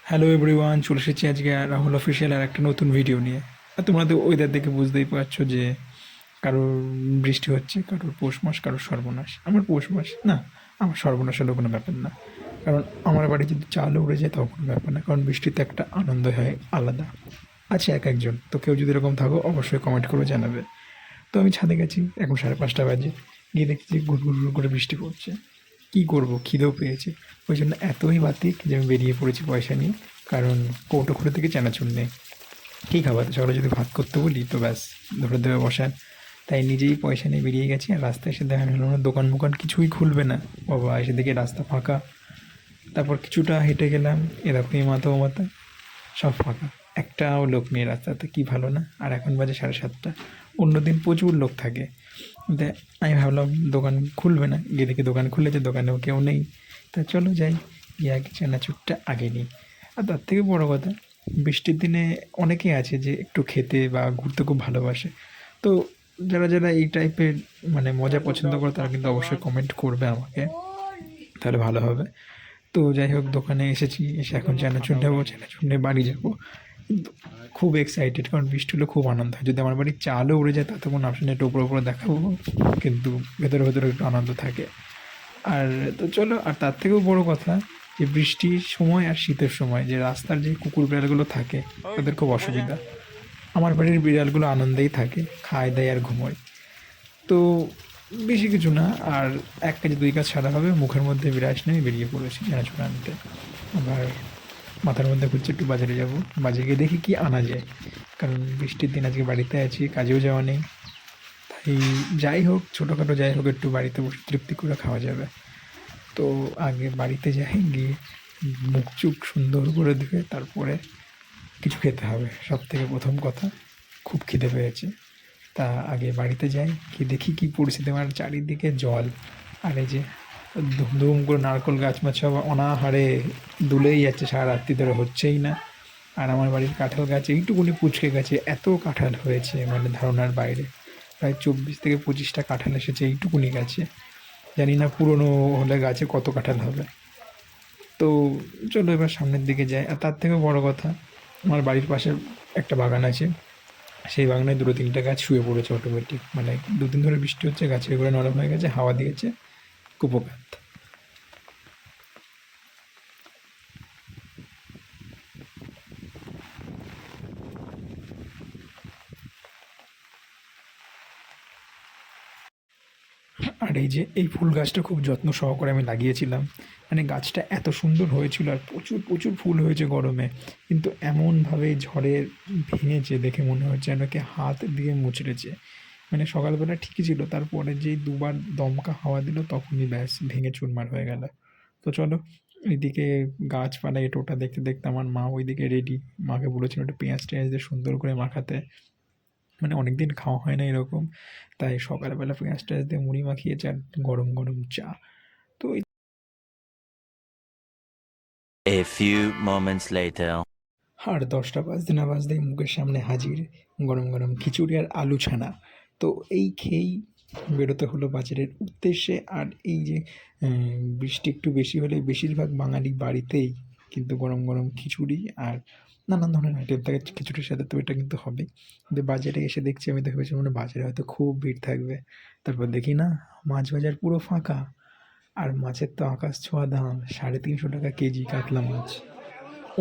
Hello everyone, চলে এসেছি আজকে রাহুল অফিসিয়াল আর একটা নতুন ভিডিও নিয়ে। আর তোমরা তো ওয়েদার দেখে বুঝতেই পারছো যে কারোর বৃষ্টি হচ্ছে, কারোর পৌষ মাস, কারোর সর্বনাশ। আমার পৌষ মাস না, আমার সর্বনাশ হলেও কোনো ব্যাপার না। কারণ আমার বাড়ি যদি চালও উড়ে যায় তাও কোনো ব্যাপার না, কারণ বৃষ্টিতে একটা আনন্দ হয় আলাদা। আছে এক একজন, তো কেউ যদি এরকম থাকো অবশ্যই কমেন্ট করে জানাবে। তো আমি ছাদে গেছি, এখন 5:30 বাজে। গিয়ে দেখছি গুড় গুড় গুড় করে বৃষ্টি পড়ছে। কী করবো, খিদেও পেয়েছে। ওই জন্য এতই বাতিক যে আমি বেরিয়ে পড়েছি পয়সা নিয়ে। কারণ কৌটো খুলে থেকে চানাচুর নেই। কী খাবার, সকালে যদি ভাত করতে বলি তো ব্যাস ধরে দেবে বসার। তাই নিজেই পয়সা নিয়ে বেরিয়ে গেছি। আর রাস্তায় এসে দেখা গেল না দোকান মোকান কিছুই খুলবে না। বাবা, এসে দেখি রাস্তা ফাঁকা। তারপর কিছুটা হেঁটে গেলাম, এরকমই মাথা ও মাথা সব ফাঁকা। একটাও লোক নেই রাস্তাতে, কি ভালো না। আর এখন বাজে 7:30। অন্যদিন প্রচুর লোক থাকে। দে আমি ভাবলাম দোকান খুলবে না, গিয়ে দেখি দোকান খুলেছে, দোকানেও কেউ নেই। তা চলো যাই, গিয়ে আগে চানাচুরটা আগে নিই। আর তার থেকে বড় কথা, বৃষ্টির দিনে অনেকেই আছে যে একটু খেতে বা ঘুরতে খুব ভালোবাসে। তো যারা যারা এই টাইপের মানে মজা পছন্দ করে তারা কিন্তু অবশ্যই কমেন্ট করবে আমাকে, তাহলে ভালো হবে। তো যাই হোক, দোকানে এসেছি, এসে এখন চানাচুর নেবো, চানাচুর নিয়ে বাড়ি যাবো। কিন্তু খুব এক্সাইটেড, কারণ বৃষ্টি হলে খুব আনন্দ হয়। যদি আমার বাড়ির চালও উড়ে যায় তাতে কোনো অপশন নেই, একটু উপরে উপরে দেখাবো, কিন্তু ভেতরে ভেতরে একটু আনন্দ থাকে। আর তো চলো, আর তার থেকেও বড় কথা যে বৃষ্টির সময় আর শীতের সময় যে রাস্তার যে কুকুর বিড়ালগুলো থাকে তাদের খুব অসুবিধা। আমার বাড়ির বিড়ালগুলো আনন্দেই থাকে, খায় দায় আর ঘুমোয়। তো বেশি কিছু না, আর 1 কাজ 2 কাজ সারা হবে, মুখের মধ্যে বিরাজ নিয়ে বেরিয়ে পড়েছি চানাচুর আনতে। আবার মাথার মধ্যে ঘুরছে একটু বাজারে যাব, বাজারে গিয়ে দেখি কি আনা যায়। কারণ বৃষ্টির দিন আজকে বাড়িতে আছি, কাজেও যাওয়া নেই। তাই যাই হোক, ছোটোখাটো যাই হোক, একটু বাড়িতে বসে তৃপ্তি করে খাওয়া যাবে। তো আগে বাড়িতে যাই, গিয়ে মুখ চুখ সুন্দর করে ধুয়ে তারপরে কিছু খেতে হবে। সব থেকে প্রথম কথা, খুব খিদে পেয়েছে। তা আগে বাড়িতে যাই, গিয়ে দেখি কী পরিস্থিতি। আমার চারিদিকে জল, আর এই যে ধুম ধুম করে নারকেল গাছ মাছ সব অনাহারে দুলেই যাচ্ছে, সারা রাত্রি ধরে হচ্ছেই না। আর আমার বাড়ির কাঁঠাল গাছে এইটুকুনি পুচকে গাছে এত কাঁঠাল হয়েছে, মানে ধারণার বাইরে। প্রায় 24 থেকে 25টা কাঁঠাল এসেছে এইটুকুনি গাছে। জানি না পুরনো হলে গাছে কত কাঁঠাল হবে। তো চলো এবার সামনের দিকে যাই। আর তার থেকেও বড় কথা, আমার বাড়ির পাশে একটা বাগান আছে, সেই বাগানে 2-3টা গাছ শুয়ে পড়েছে অটোমেটিক। মানে 2 দিন ধরে বৃষ্টি হচ্ছে, গাছের গোড়া নরম হয়ে গেছে, হাওয়া দিয়েছে, কুপোকাত। আর এই যে এই ফুল গাছটা খুব যত্ন সহকারে আমি লাগিয়েছিলাম। মানে গাছটা এত সুন্দর হয়েছিল, আর প্রচুর প্রচুর ফুল হয়েছে গরমে। কিন্তু এমনভাবে ঝড়ে ভেঙেছে, দেখে মনে হচ্ছে যেন কি হাত দিয়ে মুচড়েছে। মানে সকালবেলা ঠিকই ছিল, তারপরে যেই দুবার দমকা হাওয়া দিল তখনই ব্যাস ভেঙে চুরমার হয়ে গেল। তো চলো, এইদিকে গাছপালা এটা ওটা দেখতে দেখতে আমার মা ওইদিকে রেডি। মাকে বলেছিল একটু পেঁয়াজ টেঁয়াজ দিয়ে সুন্দর করে মাখাতে, মানে অনেক দিন খাওয়া হয় না এরকম। তাই সকালবেলা পেঁয়াজ টেঁয়াজ দিয়ে মুড়ি মাখিয়েছে, আর গরম গরম চা। তো A few moments later. আর 10টা বাজতে না বাজতেই মুখের সামনে হাজির গরম গরম খিচুড়ি আর আলু ছানা। তো এই খেয়েই বেরোতে হলো বাজারের উদ্দেশ্যে। আর এই যে বৃষ্টি একটু বেশি হলে বেশিরভাগ বাঙালি বাড়িতেই কিন্তু গরম গরম খিচুড়ি আর নানান ধরনের আইটেম থাকে খিচুড়ির সাথে, তো এটা কিন্তু হবেই। কিন্তু বাজারে এসে দেখছি, আমি তো ভেবেছিলাম মানে বাজারে হয়তো খুব ভিড় থাকবে। তারপর দেখি না, মাছ বাজার পুরো ফাঁকা। আর মাছের তো আকাশ ছোঁয়া দাম, 350 টাকা কেজি কাতলা মাছ।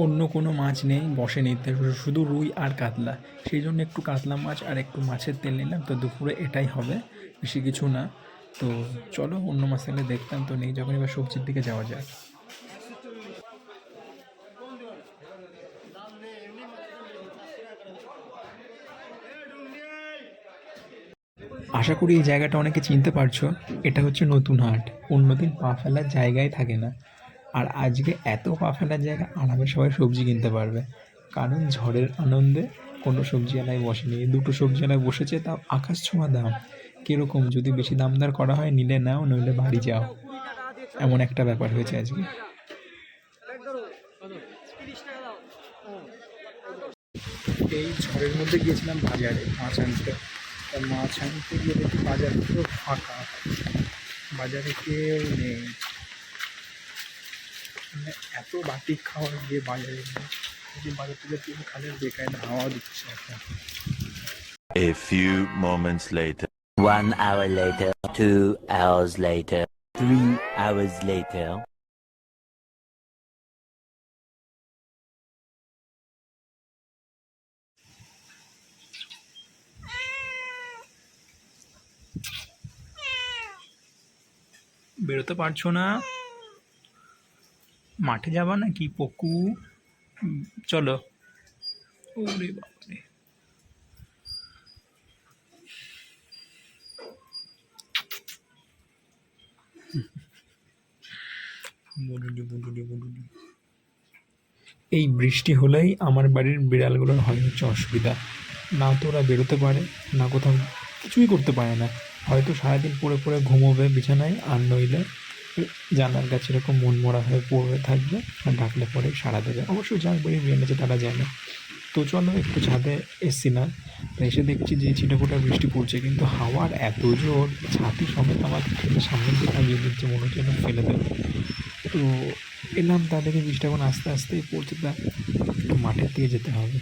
অন্য কোনো মাছ নেই, বসেনি, তো শুধু রুই আর কাতলা। সেই জন্য একটু কাতলা মাছ আর একটু মাছের তেল নিলাম, তো দুপুরে এটাই হবে, বেশি কিছু না। তো চলো, অন্য মাছ থাকলে দেখতাম, তো নেই যখন, এবার সবজির দিকে যাওয়া যাক। আশা করি এই জায়গাটা অনেকে চিনতে পারছো। এটা হচ্ছে নতুন হাট। অন্যদিন পা ফেলার জায়গায় থাকে না, আর আজকে এত পা ফেলার জায়গা, আরামে সবাই সবজি কিনতে পারবে। কারণ ঝড়ের আনন্দে কোনো সবজিওয়ালায় বসেনি, 2টো সবজিওয়ালায় বসেছে, তাও আকাশ ছোঁয়া দাম। কীরকম, যদি বেশি দামদার করা হয় নিলে নাও, নইলে বাড়ি যাও, এমন একটা ব্যাপার হয়েছে আজকে। এই ঝড়ের মধ্যে গিয়েছিলাম বাজারে মাছ আনতে। তা মাছ আনতে গিয়ে দেখি বাজার পুরো ফাঁকা, বাজারে কেউ নেই। মানে এত বাটি খাওয়া গিয়ে বাজারে নিয়ে যে বাজার থেকে তুমি খালি বেকার হাওয়া দিচ্ছে একটা। A few moments later. 1 hour later. 2 hours later. 3 hours later. বেরোতে পারছো না? মাঠে যাবা নাকি পকু? চলো। ওরে বাবারে, বুডুডি বুডুডি বুডুডি। এই বৃষ্টি হলেই আমার বাড়ির বিড়ালগুলোর হয় হচ্ছে অসুবিধা। না তো ওরা বেরোতে পারে, না কোথাও কিছুই করতে পারে না। হয়তো সারাদিন পড়ে পড়ে ঘুমোবে বিছানায়, আর নইলে জানলার কাছে এরকম মন মরা হয়ে পড়ে থাকবে, আর ডাকলে পরে সাড়া দেবে। অবশ্য যার বাড়ি বিড়াল তারা জানে। তো চলো একটু ছাদে এসছি না, তো এসে দেখছি যে ছিটেফোঁটা বৃষ্টি পড়ছে, কিন্তু হাওয়ার এত জোর, ছাতি সমেত আমাকে ঠেলে সামনের দিকে আগিয়ে দিচ্ছে, মনে হচ্ছে যেন ফেলে দেবে। তো এলাম, তাদেরকে বৃষ্টি এখন আস্তে আস্তেই পড়ছে, তা একটু মাঠের দিকে যেতে হবে।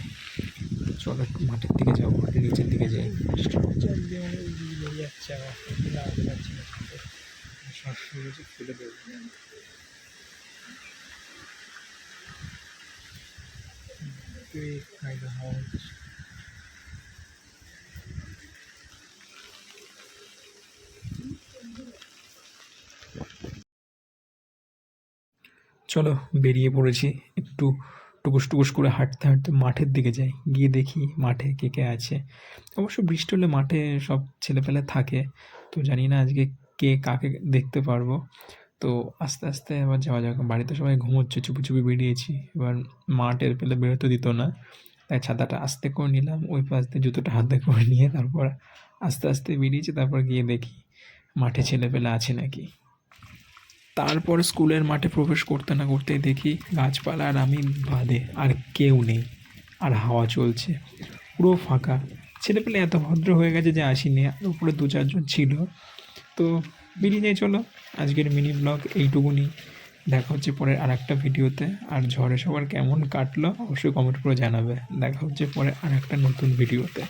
চলো একটু মাঠের দিকে যাবো, একটু নিচের দিকে যাই। বৃষ্টি হচ্ছে একদিকে আমার ওইদিকে বেরিয়ে যাচ্ছে, আমার দাঁড়াতে পারছি না, শ্বাস ফুলেছে, ফেলে দেবো। তুই একদম হাওয়া হচ্ছে। চলো বেরিয়ে পড়েছি, একটু টুকুস টুকুস করে হাঁটতে হাঁটতে মাঠের দিকে যাই, গিয়ে দেখি মাঠে কে কে আছে। অবশ্য বৃষ্টি হলে মাঠে সব ছেলেপেলে থাকে, তো জানি না আজকে কে কাকে দেখতে পারবো। তো আস্তে আস্তে এবার যাওয়া যাক, বাড়িতে সবাই ঘুমোচ্ছে, চুপি চুপি বেরিয়েছি। এবার মা টের পেলে বেরোতে দিত না, তাই ছাতাটা আস্তে করে নিলাম, ওই পাশ দিয়ে জুতোটা হাতে করে নিয়ে তারপর আস্তে আস্তে বেরিয়েছি। তারপর গিয়ে দেখি মাঠে ছেলেপেলে আছে নাকি। তারপর স্কুলের মাঠে প্রবেশ করতে না করতেই দেখি গাছপালা আর আমি বাদে আর কেউ নেই, আর হাওয়া চলছে, পুরো ফাঁকা। ছেলেপেলে এত ভদ্র হয়ে গেছে যে আসিনি, আর উপরে দু চারজন ছিল। তো বেরিয়ে যাই, চলো আজকের মিনি ব্লগ এইটুকুনি। দেখা হচ্ছে পরের আর একটা ভিডিওতে। আর ঝড়ে সবার কেমন কাটলো অবশ্যই কমেন্ট করে জানাবে। দেখা হচ্ছে পরে আর একটা নতুন ভিডিওতে।